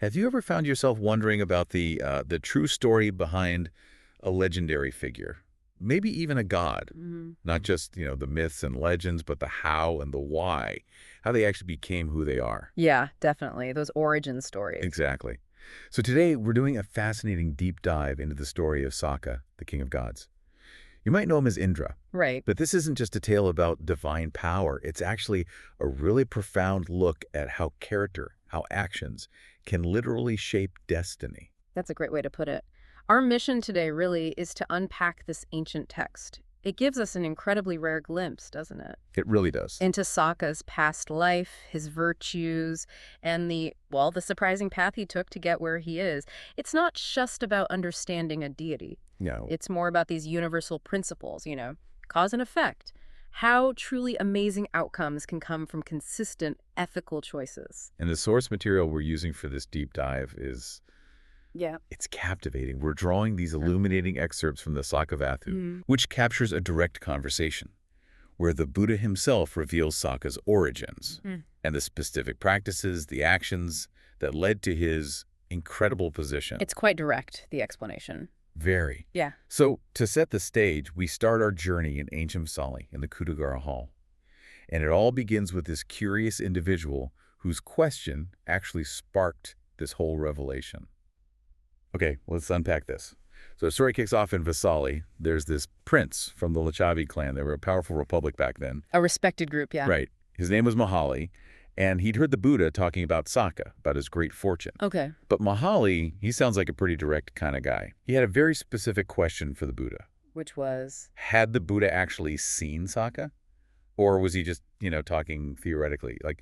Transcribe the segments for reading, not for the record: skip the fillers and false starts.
Have you ever found yourself wondering about the true story behind a legendary figure? Maybe even a god, not just, the myths and legends, but the how and the why, how they actually became who they are. Yeah, definitely. Those origin stories. Exactly. So today we're doing a fascinating deep dive into the story of Sakka, the king of gods. You might know him as Indra, Right. but this isn't just a tale about divine power. It's actually a really profound look at how character, how actions can literally shape destiny. That's a great way to put it. Our mission today really is to unpack this ancient text. It gives us an incredibly rare glimpse, doesn't it? It really does. Into Sakka's past life, his virtues, and the surprising path he took to get where he is. It's not just about understanding a deity. No. It's more about these universal principles, cause and effect. How truly amazing outcomes can come from consistent ethical choices. And the source material we're using for this deep dive Yeah. it's captivating. We're drawing these illuminating excerpts from the Sakka Vatthu, which captures a direct conversation, where the Buddha himself reveals Sakka's origins and the specific practices, the actions that led to his incredible position. It's quite direct, the explanation. Very. Yeah. So, to set the stage, we start our journey in ancient Sali in the Kudagara Hall. And it all begins with this curious individual whose question actually sparked this whole revelation. Okay, let's unpack this. So the story kicks off in Vasali. There's this prince from the Licchavi clan. They were a powerful republic back then. A respected group, yeah. Right. His name was Mahali, and he'd heard the Buddha talking about Sakka, about his great fortune. Okay. But Mahali, he sounds like a pretty direct kind of guy. He had a very specific question for the Buddha. Which was? Had the Buddha actually seen Sakka? Or was he just, talking theoretically, like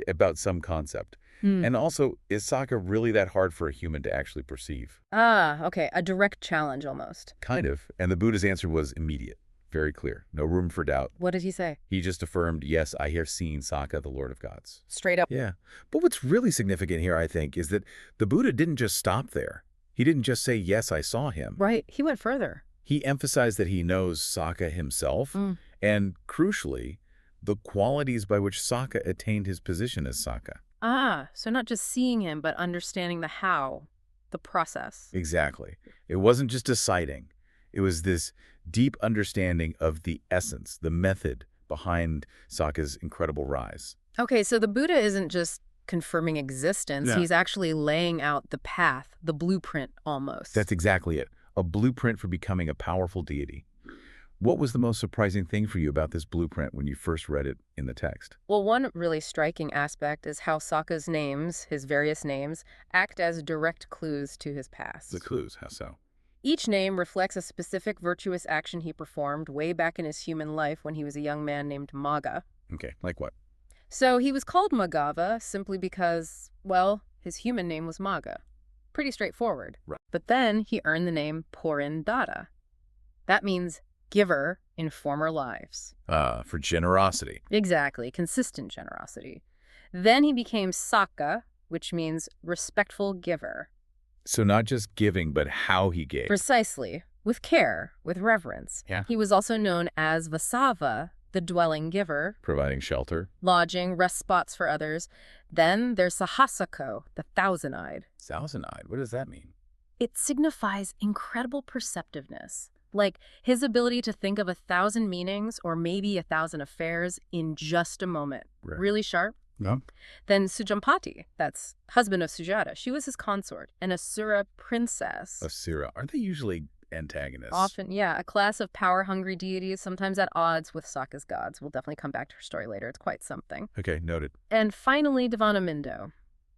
about some concept? And also, is Sakka really that hard for a human to actually perceive? Ah, okay. A direct challenge almost. Kind of. And the Buddha's answer was immediate, very clear, no room for doubt. What did he say? He just affirmed, yes, I have seen Sakka, the Lord of Gods. Straight up. Yeah. But what's really significant here, I think, is that the Buddha didn't just stop there. He didn't just say, yes, I saw him. Right. He went further. He emphasized that he knows Sakka himself, and crucially, the qualities by which Sakka attained his position as Sakka. Ah, so not just seeing him, but understanding the how, the process. Exactly. It wasn't just a sighting. It was this deep understanding of the essence, the method behind Sakka's incredible rise. Okay, so the Buddha isn't just confirming existence. Yeah. He's actually laying out the path, the blueprint almost. That's exactly it. A blueprint for becoming a powerful deity. What was the most surprising thing for you about this blueprint when you first read it in the text? Well, one really striking aspect is how Sakka's names, his various names, act as direct clues to his past. The clues, how so? Each name reflects a specific virtuous action he performed way back in his human life when he was a young man named Magha. Okay, like what? So he was called Magava simply because, well, his human name was Magha. Pretty straightforward. Right. But then he earned the name Purindada. That means giver in former lives. For generosity. Exactly, consistent generosity. Then he became Sakka, which means respectful giver. So not just giving, but how he gave. Precisely, with care, with reverence. Yeah. He was also known as Vasava, the dwelling giver, Providing shelter. lodging, rest spots for others. Then there's Sahasako, the thousand-eyed. Thousand-eyed, what does that mean? It signifies incredible perceptiveness, like his ability to think of 1,000 meanings or maybe 1,000 affairs in just a moment. Right. Really sharp. No. Then Sujampati, that's husband of Sujata. She was his consort, an Asura princess. Asura. Aren't they usually antagonists? Often, yeah, a class of power-hungry deities, sometimes at odds with Sakka's gods. We'll definitely come back to her story later. It's quite something. Okay, noted. And finally, Devanamindo,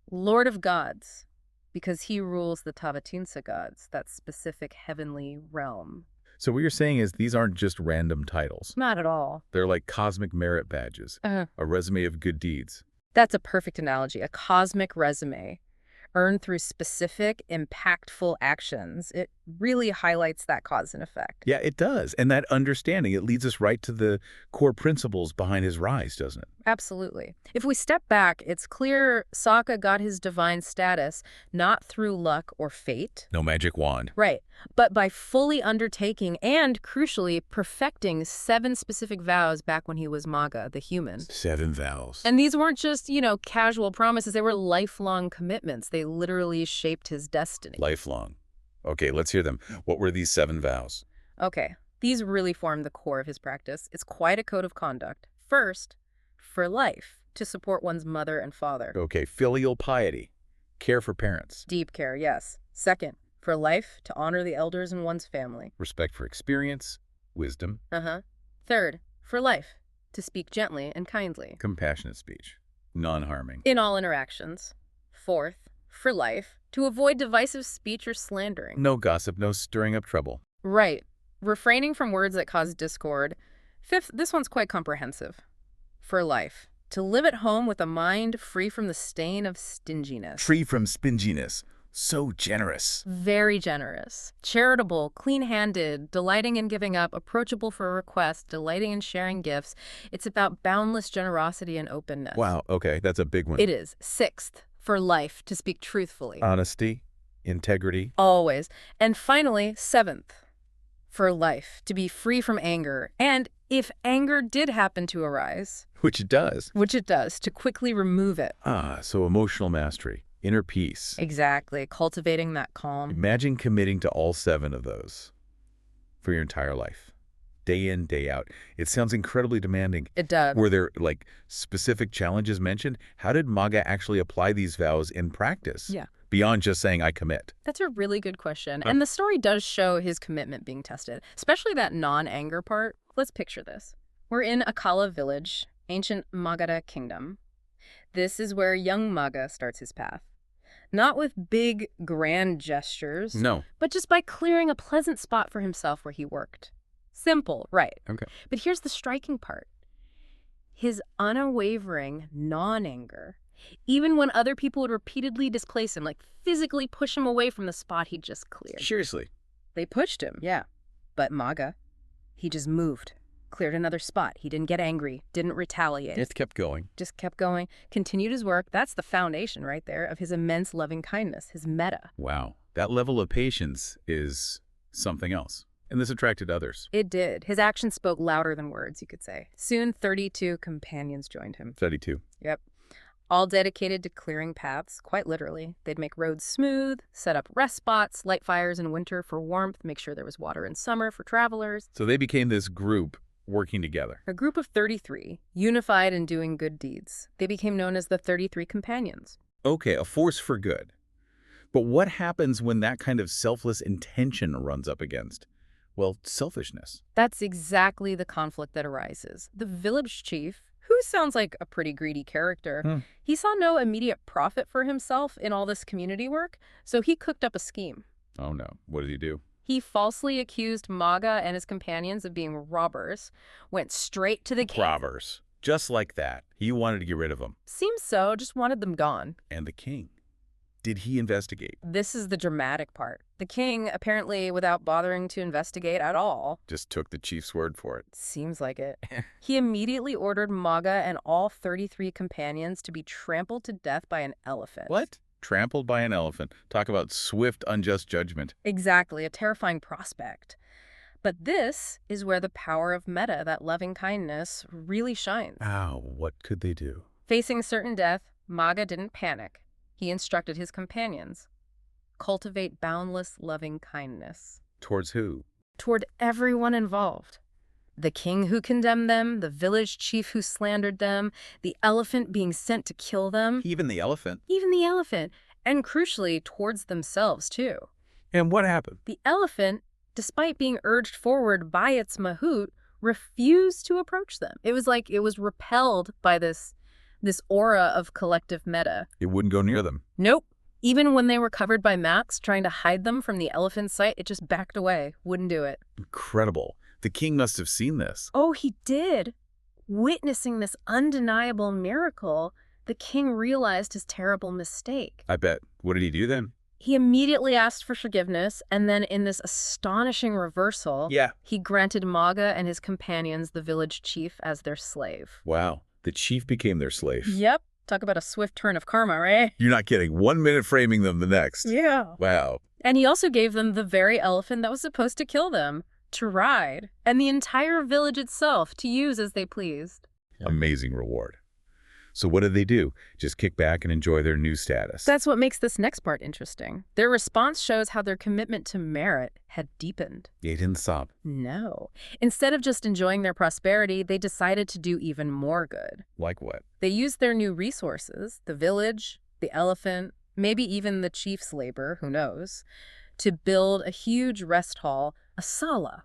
Lord of Gods, because he rules the Tavatinsa gods, that specific heavenly realm. So what you're saying is these aren't just random titles. Not at all. They're like cosmic merit badges, a resume of good deeds. That's a perfect analogy, a cosmic resume, earned through specific, impactful actions. really highlights that cause and effect. Yeah, it does. And that understanding, it leads us right to the core principles behind his rise, doesn't it? Absolutely. If we step back, it's clear Sakka got his divine status not through luck or fate. No magic wand. Right. But by fully undertaking and, crucially, perfecting 7 specific vows back when he was Magha, the human. 7 vows. And these weren't just, casual promises. They were lifelong commitments. They literally shaped his destiny. Lifelong. Okay, let's hear them. What were these 7 vows? Okay. These really form the core of his practice. It's quite a code of conduct. First, for life, to support one's mother and father. Okay, filial piety. Care for parents. Deep care, yes. Second, for life, to honor the elders in one's family. Respect for experience, wisdom. Third, for life, to speak gently and kindly. Compassionate speech. Non-harming. In all interactions. Fourth, for life, to avoid divisive speech or slandering. No gossip, no stirring up trouble. Right. Refraining from words that cause discord. Fifth, this one's quite comprehensive. For life, to live at home with a mind free from the stain of stinginess. Free from spinginess. So generous. Very generous. Charitable, clean-handed, delighting in giving up, approachable for requests, delighting in sharing gifts. It's about boundless generosity and openness. Wow, okay, that's a big one. It is. Sixth, for life, to speak truthfully. Honesty, integrity. Always. And finally, seventh, for life, to be free from anger. And if anger did happen to arise, Which it does. to quickly remove it. So emotional mastery, inner peace. Exactly. Cultivating that calm. Imagine committing to all 7 of those for your entire life. Day in, day out. It sounds incredibly demanding. It does. Were there, specific challenges mentioned? How did Magha actually apply these vows in practice? Yeah. Beyond just saying, I commit. That's a really good question. And the story does show his commitment being tested, especially that non-anger part. Let's picture this. We're in Akala village, ancient Magadha kingdom. This is where young Magha starts his path. Not with big, grand gestures. No. But just by clearing a pleasant spot for himself where he worked. Simple, right. Okay. But here's the striking part. His unwavering non-anger. Even when other people would repeatedly displace him, physically push him away from the spot he just cleared. Seriously. They pushed him, yeah. But Magha, he just moved, cleared another spot. He didn't get angry, didn't retaliate. It kept going. Just kept going, continued his work. That's the foundation right there of his immense loving kindness, his metta. Wow. That level of patience is something else. And this attracted others. It did. His actions spoke louder than words, you could say. Soon, 32 companions joined him. 32. Yep. All dedicated to clearing paths, quite literally. They'd make roads smooth, set up rest spots, light fires in winter for warmth, make sure there was water in summer for travelers. So they became this group working together. A group of 33, unified and doing good deeds. They became known as the 33 Companions. Okay, a force for good. But what happens when that kind of selfless intention runs up against? Well, selfishness. That's exactly the conflict that arises. The village chief, who sounds like a pretty greedy character, he saw no immediate profit for himself in all this community work, so he cooked up a scheme. Oh no, what did he do? He falsely accused Magha and his companions of being robbers, went straight to the king. Robbers. Just like that. He wanted to get rid of them. Seems so, just wanted them gone. And the king. Did he investigate? This is the dramatic part. The king, apparently without bothering to investigate at all. Just took the chief's word for it. Seems like it. He immediately ordered Magha and all 33 companions to be trampled to death by an elephant. What? Trampled by an elephant. Talk about swift, unjust judgment. Exactly, a terrifying prospect. But this is where the power of metta, that loving kindness, really shines. Ow, what could they do? Facing certain death, Magha didn't panic. He instructed his companions, cultivate boundless loving kindness. Towards who? Toward everyone involved. The king who condemned them, the village chief who slandered them, the elephant being sent to kill them. Even the elephant. Even the elephant. And crucially, towards themselves, too. And what happened? The elephant, despite being urged forward by its mahout, refused to approach them. It was like it was repelled by this aura of collective metta. It wouldn't go near them. Nope. Even when they were covered by mats trying to hide them from the elephant's sight, it just backed away. Wouldn't do it. Incredible. The king must have seen this. Oh, he did. Witnessing this undeniable miracle, the king realized his terrible mistake. I bet. What did he do then? He immediately asked for forgiveness, and then in this astonishing reversal, he granted Magha and his companions the village chief as their slave. Wow. The chief became their slave. Yep. Talk about a swift turn of karma, right? You're not kidding. 1 minute framing them, the next. Yeah. Wow. And he also gave them the very elephant that was supposed to kill them to ride, and the entire village itself to use as they pleased. Amazing reward. So what did they do? Just kick back and enjoy their new status? That's what makes this next part interesting. Their response shows how their commitment to merit had deepened. They didn't stop. No. Instead of just enjoying their prosperity, they decided to do even more good. Like what? They used their new resources, the village, the elephant, maybe even the chief's labor, who knows, to build a huge rest hall, a sala.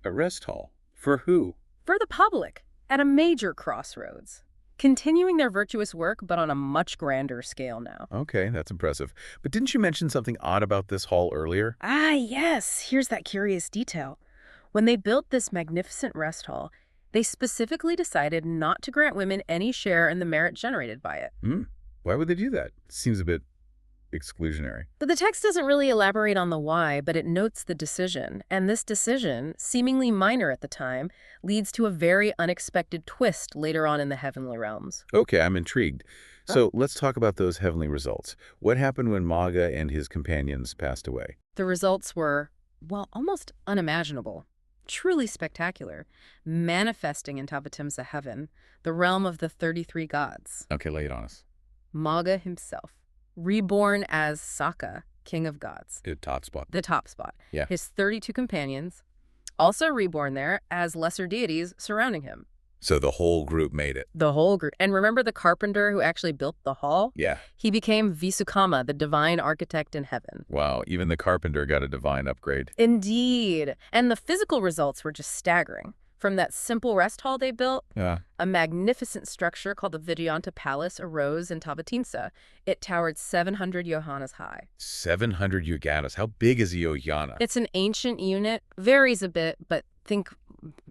A rest hall? For who? For the public, at a major crossroads. Continuing their virtuous work, but on a much grander scale now. Okay, that's impressive. But didn't you mention something odd about this hall earlier? Ah, yes. Here's that curious detail. When they built this magnificent rest hall, they specifically decided not to grant women any share in the merit generated by it. Why would they do that? Seems a bit exclusionary. But the text doesn't really elaborate on the why, but it notes the decision. And this decision, seemingly minor at the time, leads to a very unexpected twist later on in the heavenly realms. Okay, I'm intrigued. So let's talk about those heavenly results. What happened when Magha and his companions passed away? The results were, well, almost unimaginable. Truly spectacular, manifesting in Tavatimsa heaven, the realm of the 33 gods. Okay, lay it on us. Magha himself, reborn as Sakka, king of gods. The top spot. The top spot. Yeah. His 32 companions, also reborn there as lesser deities surrounding him. So the whole group made it. The whole group. And remember the carpenter who actually built the hall? Yeah. He became Visukamma, the divine architect in heaven. Wow, even the carpenter got a divine upgrade. Indeed. And the physical results were just staggering. From that simple rest hall they built, a magnificent structure called the Vidyanta Palace arose in Tavatimsa. It towered 700 yojanas high. 700 yojanas. How big is a yojana? It's an ancient unit, varies a bit, but think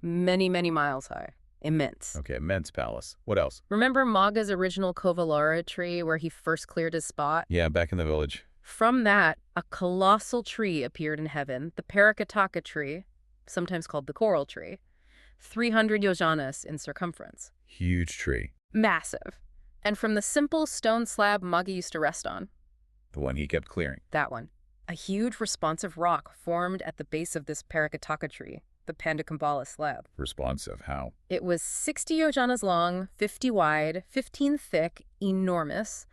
many, many miles high. Immense. Okay, immense palace. What else? Remember Magha's original Kovalara tree where he first cleared his spot? Yeah, back in the village. From that, a colossal tree appeared in heaven, the Parakataka tree, sometimes called the coral tree. 300 yojanas in circumference. Huge tree. Massive. And from the simple stone slab Magha used to rest on. The one he kept clearing. That one. A huge responsive rock formed at the base of this Parakataka tree, the Pandakambala slab. Responsive, how? It was 60 yojanas long, 50 wide, 15 thick, enormous,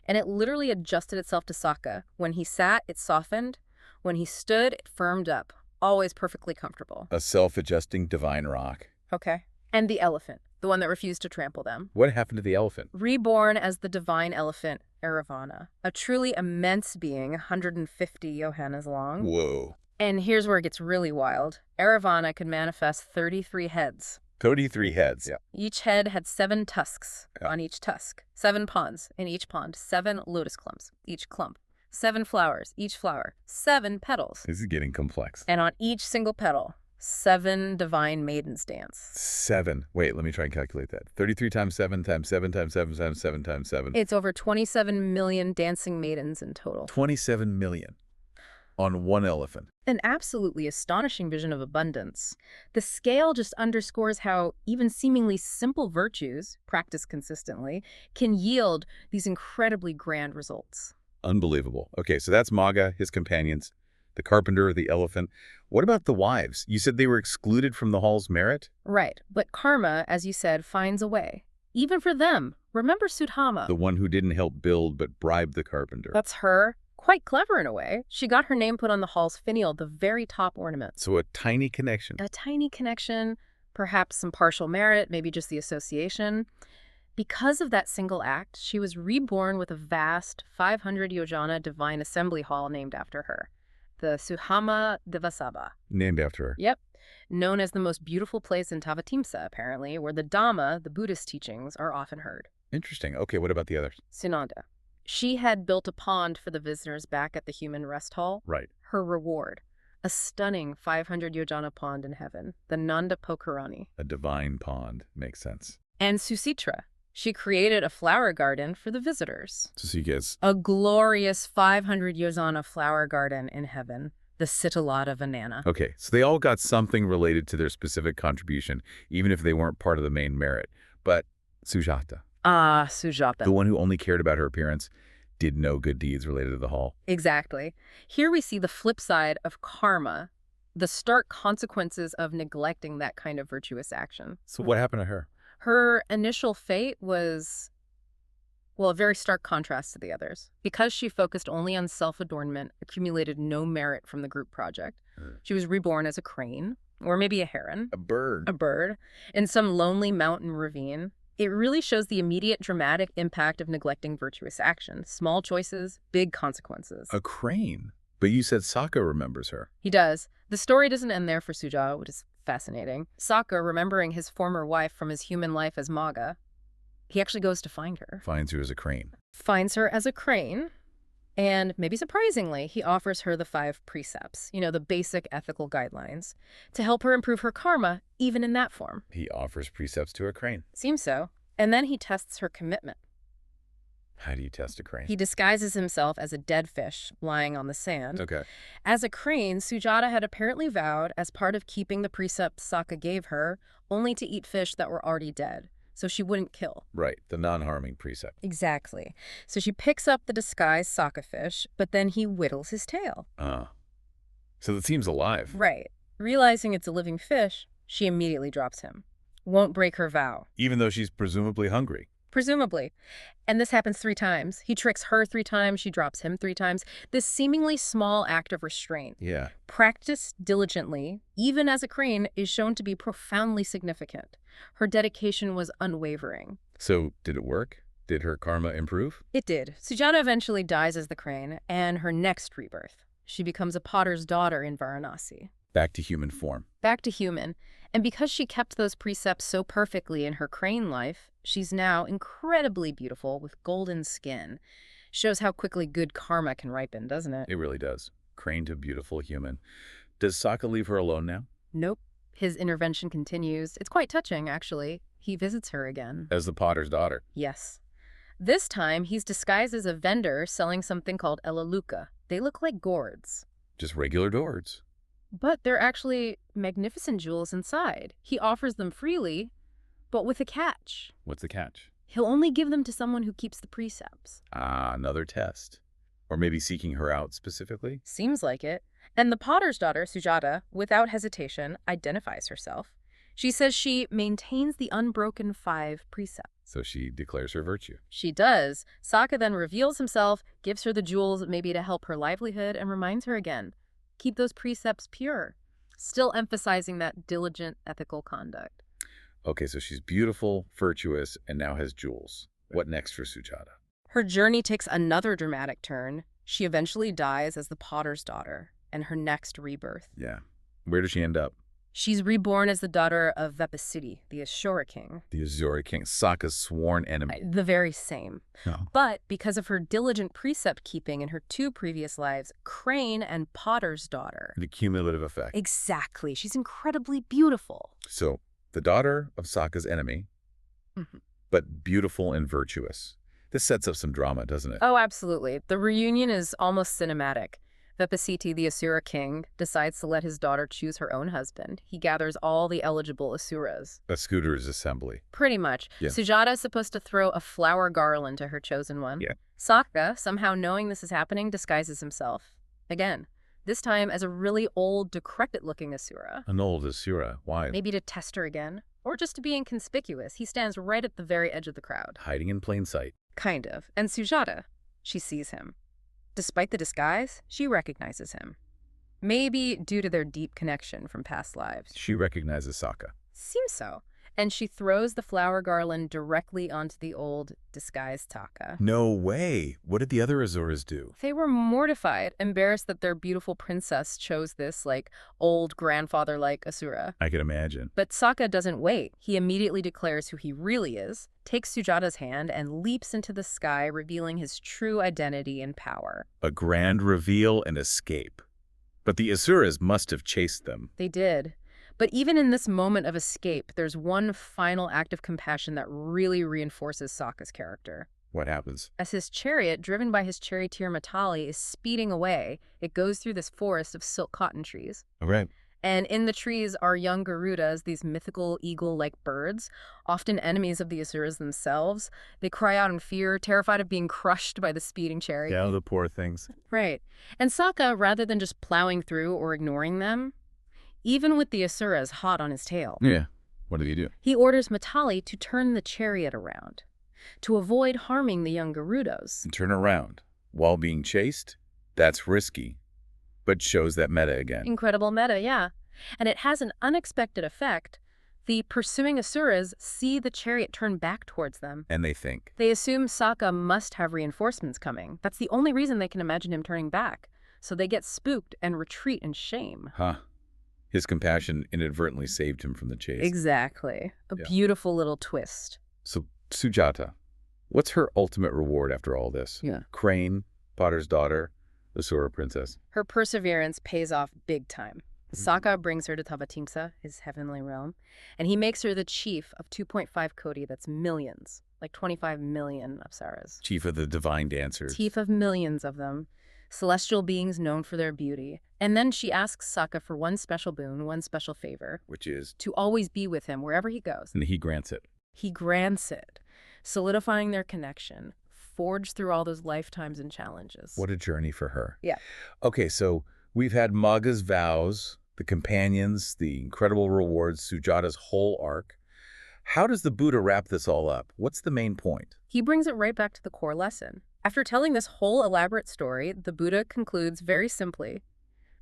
and it literally adjusted itself to Sakka. When he sat, it softened. When he stood, it firmed up. Always perfectly comfortable. A self-adjusting divine rock. Okay. And the elephant, the one that refused to trample them. What happened to the elephant? Reborn as the divine elephant, Eravana, a truly immense being, 150 yojanas long. Whoa. And here's where it gets really wild. Eravana could manifest 33 heads. 33 heads. Yeah. Each head had 7 tusks on each tusk, 7 ponds in each pond, 7 lotus clumps, each clump. 7 flowers, each flower, 7 petals. This is getting complex. And on each single petal, 7 divine maidens dance. 7. Wait, let me try and calculate that. 33 times 7 times 7 times 7 times 7 times 7. It's over 27 million dancing maidens in total. 27 million on one elephant. An absolutely astonishing vision of abundance. The scale just underscores how even seemingly simple virtues, practiced consistently, can yield these incredibly grand results. Unbelievable. Okay, so that's Magha, his companions, the carpenter, the elephant. What about the wives? You said they were excluded from the hall's merit? Right, but karma, as you said, finds a way. Even for them. Remember Sudhama? The one who didn't help build but bribed the carpenter. That's her. Quite clever in a way. She got her name put on the hall's finial, the very top ornament. So a tiny connection. A tiny connection, perhaps some partial merit, maybe just the association. Because of that single act, she was reborn with a vast 500 yojana divine assembly hall named after her, the Suhama Devasabha. Named after her. Yep. Known as the most beautiful place in Tavatimsa, apparently, where the Dhamma, the Buddhist teachings, are often heard. Interesting. Okay, what about the others? Sunanda. She had built a pond for the visitors back at the human rest hall. Right. Her reward, a stunning 500 yojana pond in heaven, the Nanda Pokarani. A divine pond. Makes sense. And Susitra. She created a flower garden for the visitors. So she gets... A glorious 500 yozana flower garden in heaven, the Sitalada Vanana. Okay, so they all got something related to their specific contribution, even if they weren't part of the main merit. But Sujata, Sujata. the one who only cared about her appearance, did no good deeds related to the hall. Exactly. Here we see the flip side of karma, the stark consequences of neglecting that kind of virtuous action. So what happened to her? Her initial fate was, well, a very stark contrast to the others. Because she focused only on self-adornment, accumulated no merit from the group project. She was reborn as a crane, or maybe a heron. A bird. A bird, in some lonely mountain ravine. It really shows the immediate dramatic impact of neglecting virtuous action. Small choices, big consequences. A crane? But you said Sakka remembers her. He does. The story doesn't end there for Sujata, which is fascinating. Sakka, remembering his former wife from his human life as Magha, he actually goes to find her. Finds her as a crane. Finds her as a crane, and maybe surprisingly, he offers her the 5 precepts, the basic ethical guidelines, to help her improve her karma, even in that form. He offers precepts to a crane. Seems so. And then he tests her commitment. How do you test a crane? He disguises himself as a dead fish lying on the sand. Okay. As a crane, Sujata had apparently vowed, as part of keeping the precepts Sakka gave her, only to eat fish that were already dead, so she wouldn't kill. Right, the non-harming precept. Exactly. So she picks up the disguised Sakka fish, but then he whittles his tail. So it seems alive. Right. Realizing it's a living fish, she immediately drops him. Won't break her vow. Even though she's presumably hungry. Presumably. And this happens 3 times. He tricks her 3 times, she drops him 3 times. This seemingly small act of restraint, Yeah. practiced diligently, even as a crane, is shown to be profoundly significant. Her dedication was unwavering. So did it work? Did her karma improve? It did. Sujata eventually dies as the crane, and her next rebirth. She becomes a potter's daughter in Varanasi. Back to human form. Back to human. And because she kept those precepts so perfectly in her crane life, she's now incredibly beautiful with golden skin. Shows how quickly good karma can ripen, doesn't it? It really does. Crane to beautiful human. Does Sakka leave her alone now? Nope. His intervention continues. It's quite touching, actually. He visits her again. As the potter's daughter. Yes. This time, he's disguised as a vendor selling something called elaluka. They look like gourds. Just regular gourds. But they're actually magnificent jewels inside. He offers them freely, but with a catch. What's the catch? He'll only give them to someone who keeps the precepts. Another test. Or maybe seeking her out specifically? Seems like it. And the potter's daughter, Sujata, without hesitation, identifies herself. She says she maintains the unbroken 5 precepts. So she declares her virtue. She does. Sakka then reveals himself, gives her the jewels maybe to help her livelihood, and reminds her again, keep those precepts pure, still emphasizing that diligent ethical conduct. Okay, so she's beautiful, virtuous, and now has jewels. What next for Sujata? Her journey takes another dramatic turn. She eventually dies as the potter's daughter, and her next rebirth. Yeah. Where does she end up? She's reborn as the daughter of Vepasiti, the Asura king. The Asura king, Sakka's sworn enemy. The very same. Oh. But because of her diligent precept keeping in her 2 previous lives, crane and potter's daughter. The cumulative effect. Exactly. She's incredibly beautiful. So, the daughter of Sakka's enemy, but beautiful and virtuous. This sets up some drama, doesn't it? Oh, absolutely. The reunion is almost cinematic. Vepasiti, the Asura king, decides to let his daughter choose her own husband. He gathers all the eligible Asuras. A scooter's assembly. Pretty much. Yeah. Sujata is supposed to throw a flower garland to her chosen one. Yeah. Sakka, somehow knowing this is happening, disguises himself. Again, this time as a really old, decrepit-looking Asura. An old Asura. Why? Maybe to test her again. Or just to be inconspicuous. He stands right at the very edge of the crowd. Hiding in plain sight. Kind of. And Sujata, she sees him. Despite the disguise, she recognizes him. Maybe due to their deep connection from past lives. She recognizes Sakka. Seems so. And she throws the flower garland directly onto the old, disguised Sakka. No way! What did the other Asuras do? They were mortified, embarrassed that their beautiful princess chose this, old grandfather-like Asura. I can imagine. But Sakka doesn't wait. He immediately declares who he really is, takes Sujata's hand, and leaps into the sky, revealing his true identity and power. A grand reveal and escape. But the Asuras must have chased them. They did. But even in this moment of escape, there's one final act of compassion that really reinforces Sakka's character. What happens? As his chariot, driven by his charioteer Mahali, is speeding away, it goes through this forest of silk cotton trees. All right. And in the trees are young Garudas, these mythical eagle-like birds, often enemies of the Asuras themselves. They cry out in fear, terrified of being crushed by the speeding chariot. Yeah, the poor things. Right. And Sakka, rather than just plowing through or ignoring them, even with the Asuras hot on his tail, Yeah. What did he do? he orders Mahali to turn the chariot around, to avoid harming the young Garudos. And turn around. While being chased? That's risky. But shows that meta again. Incredible meta, yeah. And it has an unexpected effect. The pursuing Asuras see the chariot turn back towards them. And they think. They assume Sakka must have reinforcements coming. That's the only reason they can imagine him turning back. So they get spooked and retreat in shame. Huh. His compassion inadvertently saved him from the chase. Exactly. A beautiful little twist. So, Sujata, what's her ultimate reward after all this? Yeah. Crane, Potter's daughter, Asura princess. Her perseverance pays off big time. Sakka brings her to Tavatimsa, his heavenly realm, and he makes her the chief of 2.5 Koti, that's millions, like 25 million Apsaras. Chief of the divine dancers. Chief of millions of them, celestial beings known for their beauty. And then she asks Sakka for one special boon, one special favor. Which is? To always be with him wherever he goes. And he grants it. He grants it, solidifying their connection, forged through all those lifetimes and challenges. What a journey for her. Yeah. Okay, so we've had Magha's vows, the companions, the incredible rewards, Sujata's whole arc. How does the Buddha wrap this all up? What's the main point? He brings it right back to the core lesson. After telling this whole elaborate story, the Buddha concludes very simply,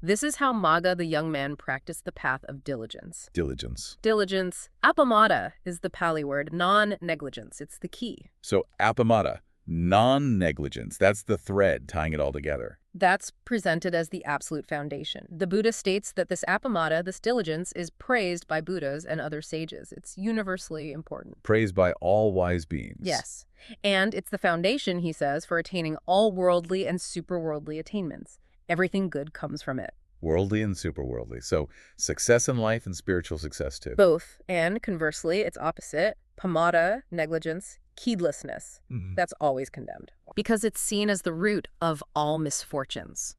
this is how Magha, the young man, practiced the path of diligence. Diligence. Diligence. Appamāda is the Pali word, non-negligence. It's the key. So appamāda, non-negligence. That's the thread tying it all together. That's presented as the absolute foundation. The Buddha states that this appamāda, this diligence, is praised by Buddhas and other sages. It's universally important. Praised by all wise beings. Yes. And it's the foundation, he says, for attaining all worldly and superworldly attainments. Everything good comes from it. Worldly and superworldly. So success in life and spiritual success too. Both. And conversely, it's opposite. Pamāda, negligence, heedlessness. That's always condemned. Because it's seen as the root of all misfortunes.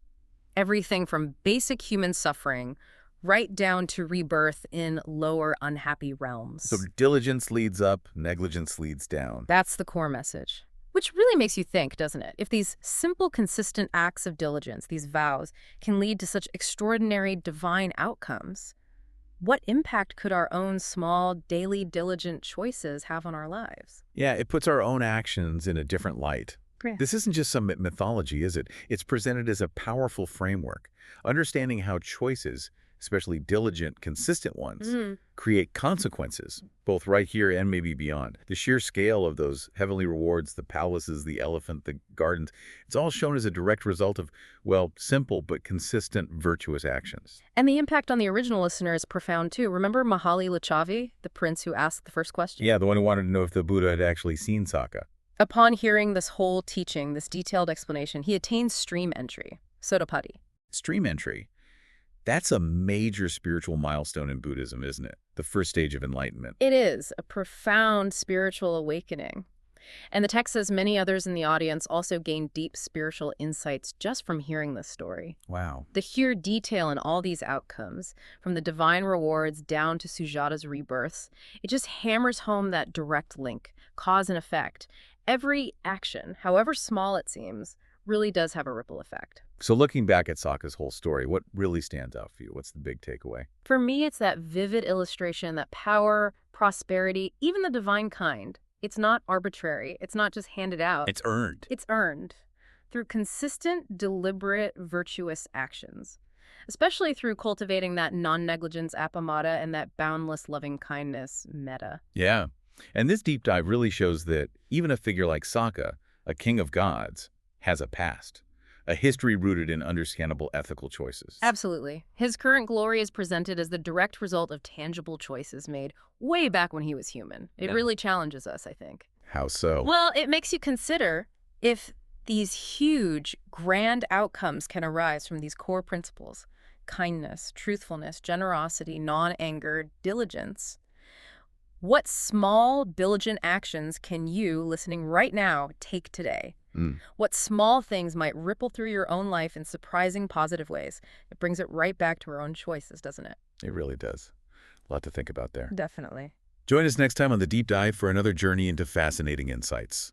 Everything from basic human suffering right down to rebirth in lower unhappy realms. So diligence leads up, negligence leads down. That's the core message. Which really makes you think, doesn't it? If these simple, consistent acts of diligence, these vows, can lead to such extraordinary divine outcomes, what impact could our own small, daily, diligent choices have on our lives? Yeah, it puts our own actions in a different light. Yeah. This isn't just some mythology, is it? It's presented as a powerful framework. Understanding how choices, especially diligent, consistent ones, create consequences, both right here and maybe beyond. The sheer scale of those heavenly rewards, the palaces, the elephant, the gardens, it's all shown as a direct result of, well, simple but consistent virtuous actions. And the impact on the original listener is profound, too. Remember Mahali the Licchavi, the prince who asked the first question? Yeah, the one who wanted to know if the Buddha had actually seen Sakka. Upon hearing this whole teaching, this detailed explanation, he attains stream entry, Sotapati. Stream entry. That's a major spiritual milestone in Buddhism, isn't it? The first stage of enlightenment. It is a profound spiritual awakening. And the text says many others in the audience also gained deep spiritual insights just from hearing this story. Wow. The sheer detail in all these outcomes, from the divine rewards down to Sujata's rebirths, it just hammers home that direct link, cause and effect. Every action, however small it seems, really does have a ripple effect. So looking back at Sakka's whole story, what really stands out for you? What's the big takeaway? For me, it's that vivid illustration that power, prosperity, even the divine kind, it's not arbitrary. It's not just handed out. It's earned. It's earned through consistent, deliberate, virtuous actions, especially through cultivating that non-negligence appamāda and that boundless loving kindness metta. Yeah. And this deep dive really shows that even a figure like Sakka, a king of gods, has a past. A history rooted in understandable ethical choices. Absolutely. His current glory is presented as the direct result of tangible choices made way back when he was human. It really challenges us, I think. How so? Well, it makes you consider if these huge, grand outcomes can arise from these core principles. kindness, truthfulness, generosity, non-anger, diligence. What small, diligent actions can you, listening right now, take today? What small things might ripple through your own life in surprising, positive ways? It brings it right back to our own choices, doesn't it? It really does. A lot to think about there. Definitely. Join us next time on The Deep Dive for another journey into fascinating insights.